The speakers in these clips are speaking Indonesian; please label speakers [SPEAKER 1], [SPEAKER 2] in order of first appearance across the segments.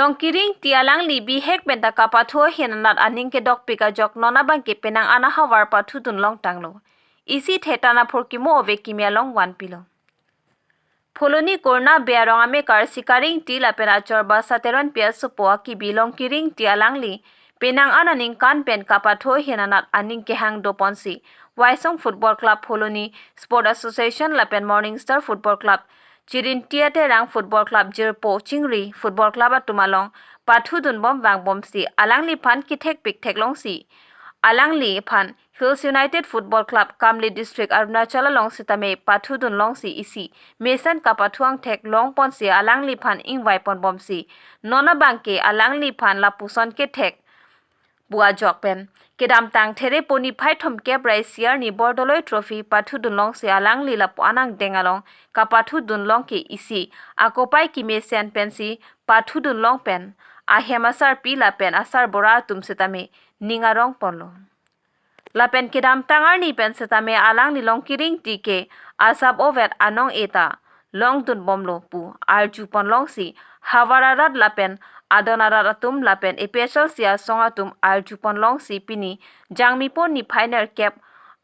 [SPEAKER 1] long kiring tialang li bi hek benta kapatho hinanat aning ke dok pika jok nona bang ke penang ana hawar pathu dun long tanglo isi thetana phorkimo ove kimya long wan pilo Pholoni korna bearong ame kar sikaring ti lapena chorba sateron pia supoa ki bilong kiring tialang li penang ananing kan pen kapatho hinanat aning ke hang do ponsi Waisong Football Club Pholoni Sport Association Lapen Morning Star Football Club Chirin Tiate Rang Football Club Jirpo Chingri Football Club Atumalong Pathu Dun Bom Bang Bom Si Alangli Phan Kithek Pik Thek Long Si Alangli Phan Hills United Football Club Kamli District Arunachal Long Sitame Pathu Dun Long Si Isi Mesan Kapathuang Thek Long Pon Si Alangli Phan Ingwai Pon Bom Si Nona Bangke Alangli Phan Lapuson Ke Thek Bua Jok Pen Kedam Tang There Poni Phai Thom Kep Rai Siar Ni Bordoloi Trophy Pathu Dunlong Se Alang Lila Anang Dengalong Kapathu Dunlong Ke Isi Akopai Kime Sen Pensi Pathu Dunlong Pen Ahemasar Pila Pen Asar Bora Tum Setame Ningarong Ponlo Lapen Kedam Tangar Ni Pen Setame Alang Lilong Kiring Tike Asab Ovet Anong Eta Long Dun Bomlo Pu Arju Ponlong Si Havararat Lapen Adonaratum Lapen Epesal Sia Songatum Aljupon Long Si Pini Jangmipon Ni Pioneer Cap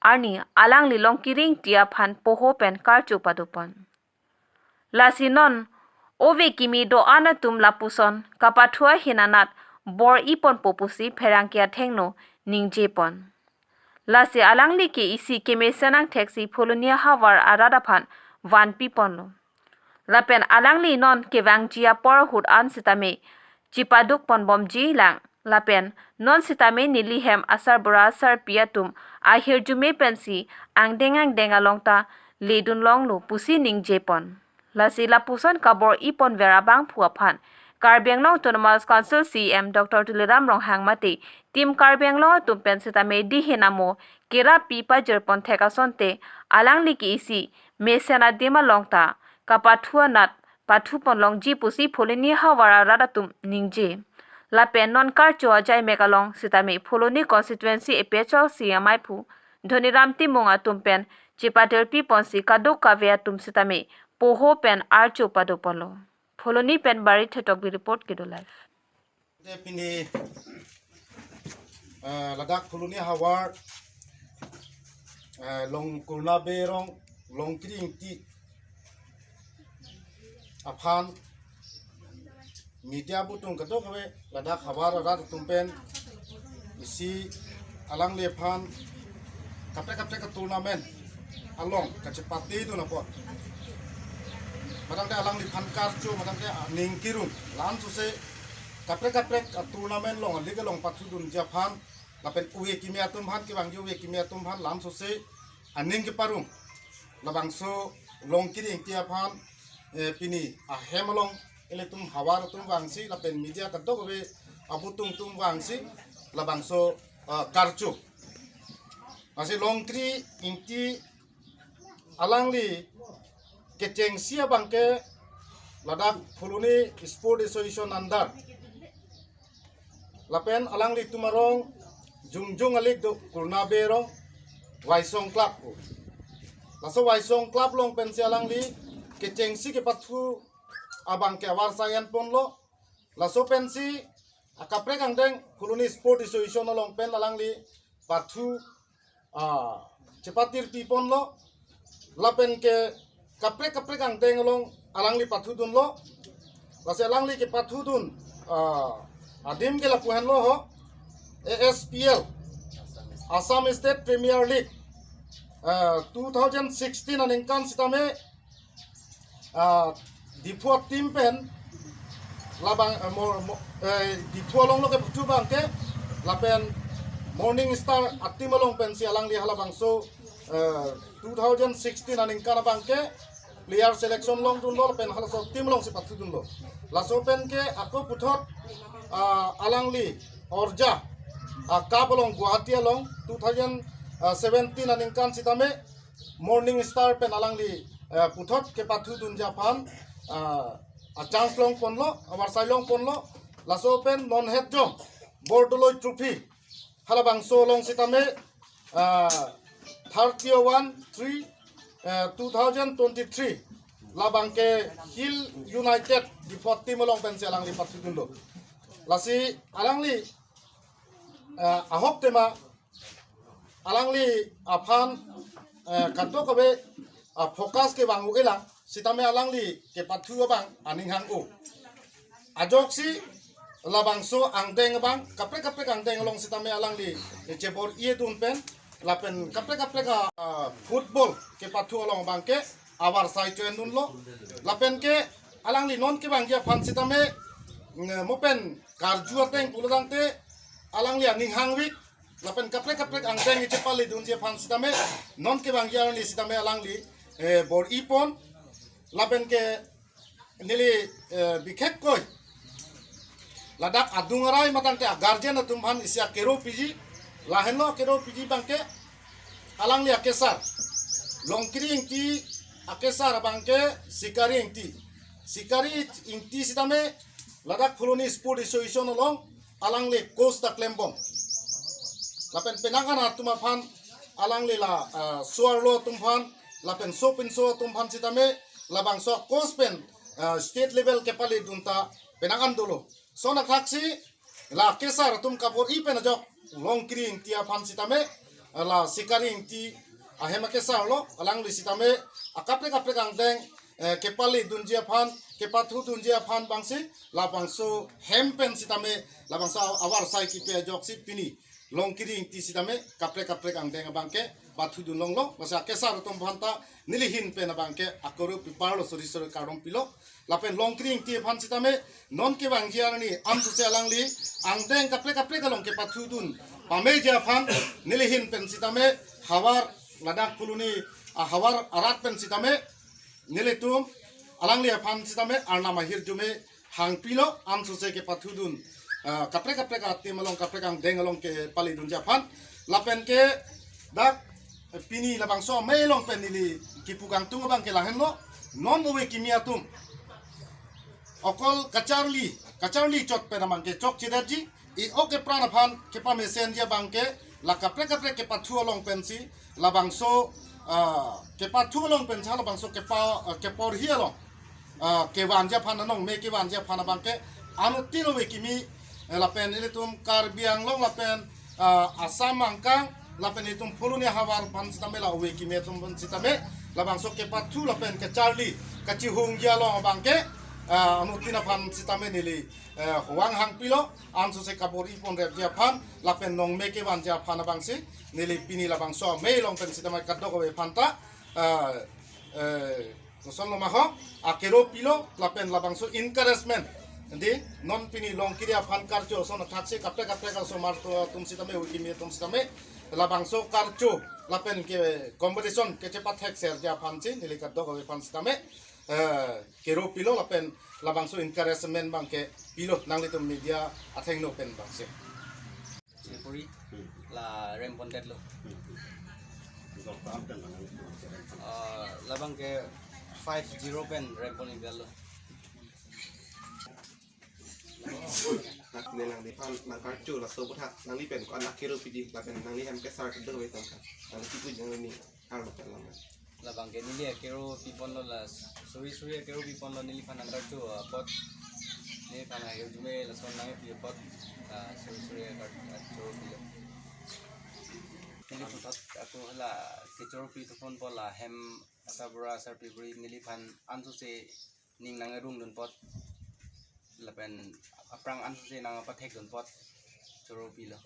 [SPEAKER 1] Arni Alang Lilong Kiring Tia Phan Poho Pen Karchu Padupon Lasinon Ove Kimi Do Anatum Lapuson Kapathua Hinanat Bor Ipon Popusi Perangkia Thengno Ningjepon Lasi Alang Liki Isi Keme Senang Taxi Polonia Hawar Aradaphan Van Piponlo Lapen Alang Li Non Kevang Jia Por Hud An Sitame Chipaduk pon bom ji lang lapen non sitame nilihem asar bora sar piatum ahir jume pensi ang denga longta ledun long lu pusi ning jepon lasi la puson kabor ipon vera bang phuaphan Karbeng Long Autonomous Council CM Dr. Tuliram Rong Hangmati Team Karbeng Long tum pensitame di hinamo kera pipa jerpon thekasonte alang liki isi mesena dema longta kapathua nat Pathu Ponlong Ji Pusi Pholoni Hawara Radatum Ningje Lapen non Karcho Ajai Megalong Sitame Pholoni Constituency Epechal CMI Phu Dhoniram Timunga Tumpen Chipater Pi Ponsi Kadok Kavea Tum Sitame Poho Pen Archo Padopolo Pholoni Pen Bari Thetok Bi Report Kido Life
[SPEAKER 2] Pini Ladak Pholoni Hawar Long Kurna Berong Long Kiring Ti Aphan media butung kadok kawe ladak khabar rat tumpen isi alang lephan kapre ka tournament along kacepati tu napo madang alang lephan karchu madang ningkirun lan suse kapre ka tournament long liga long pathu dun japhan lapen uwe kimia tum bhan ki bang uwe kimia tum bhan lan suse aning ki parum labangso long kiring ti aphan Pini hemalong eletum hawar tum wangsi lapen media kadok we abutung tum wangsi labangso karchu masih longkri inti alangli keceng sia bangke ladak Pholoni Sport Association andar lapen alangli tumarong jungjung alik do kurna berong Waisong Club laso Waisong Club long pensi alangli Keceng si ke pathu abang ke awar sayan ponlo laso pensi akapre kangdeng Pholoni Sport Association long pen alangli pathu cepatir pi ponlo lapen ke kapre kangdeng long alangli pathu dun lo lase alangli ke pathu dun adim ke lapuhan lo ho ASPL Assam State Premier League 2016 aningkan sitame Dipua tim pen labang Dipua long lo ke putu bangke lapen Morning Star atimalong pen si alang li halabang so 2016 aning kana bangke player selection long dun lo pen halaso tim long si patu dun lo laso pen ke ako puthot alang li orja kabolong Guwahati along 2017 aning kan sitame Morning Star pen alang li puthot ke pathu dun japan chance long ponlo awar sai long ponlo laso pen non het jo bordoloi trophy halabang so long sitame 31/3 2023 labang ke Hill United di poti melong pen alang li patudun lo lasi alang li ahok tema alang li aphan kanto kabe fokus ke bang uelang sitame alang li ke patu bang aning hang u ajok si labang so angdeng bang kapre angdeng long sitame alang li cebor ie dun pen lapen kapre ka football ke patu long bang ke awar sai chen dun lo lapen ke alang li non ke bang dia fan sitame mopen karju ateng pulang te alang li aning hang wik lapen kapre angdeng i cepali dun dia fan sitame non ke bang dia ni sitame alang li bor ipon lapen ke nili bikhek koi ladak adungarai matang te guardian atum han isya kero piji laheno kero piji bangke alang li akesar longkiri ingti akesar bangke sikari ingti sitame ladak koloni sport association long alang li costa klembong lapen penangan atuma phan alang li la suarlo tumpan lapen sopin so tumpan sitame labang so kospen state level kepali dunta penangan dulu so na taksi la kesar tum kapor ipen jok long kring tia phan sitame la sikaring ti ahema kesar lo alang li sitame akapre kang deng kepali dunjia phan kepathu dunjia phan bangsi la bangso hempen sitame la bangso awar sai ki pe jok si pini long kring ti sitame kapre kang deng bangke bathu dun long lo masa kesar tum phanta nilihin pe na bangke akoru piparlo sori karom pilo lapen long kring ti phan sitame non ke bang jiar ni am su alang li angdeng kapre ka long ke pathu dun pame dia phan nilihin pen sitame hawar ladak kuluni hawar arat pen sitame nilitum alang li phan sitame arna mahir jume hang pilo am su ke pathu dun kapre ka ti malong kapre kang deng long ke pali dun ja phan lapen ke dak pini labang so melong pen nili kipukang tung bang ke lahen lo non uwe kimia tum okol kacarli chot pe namang ke chok chidaji I oke prana phan ke pa mesen dia bangke la kapre ke pathu long pensi la bangso ke pathu long pensa la bangso ke por hi long ke wanja phan nong me ke wanja phan bangke anu tino we kimi la pen ile tum karbiang long la pen asam mangkang la pen itum puluni hawar phan sitame la we kimi tum sitame la bangso ke pathu la pen ke charli kachi hung dia long bangke anu tina phan sitame nili huang hang pilo anso se kabori pon rep dia phan lapen nong meke wan dia phan bangsi nili pini labang so me long pen sitame kaddo ko phanta son lo maho akero pilo lapen labang so encouragement ndi non pini long kiria phan karcho son thakse kapte ka so mar to tum sitame ukimi tum sitame labang so karcho lapen ke competition ke cepat hek ser dia phan si nili kaddo ko phan sitame kero pilo lapen labang so encouragement bangke pilo nang litum media atheng no pen bangse
[SPEAKER 3] Sipuri la rempondet lo labang ke 5-0 pen rempon igal lo
[SPEAKER 4] nang di pan nang kartu la so butat nang li pen ko anak kiro pidi la pen nang li hem kesar ke dewe tam kan nang tipu jang ni arno pelam
[SPEAKER 3] labang ke nili kero pipon lo la suri kero pipon lo nili pan angkar tu pot ni pan ayo jume la son nang pi pot suri kartu pilo nili pot aku la kecor pi pon pola hem asabura asar pibri nili pan antu se ning nang rung don pot lapen aprang antu se nang pathek don pot coro pilo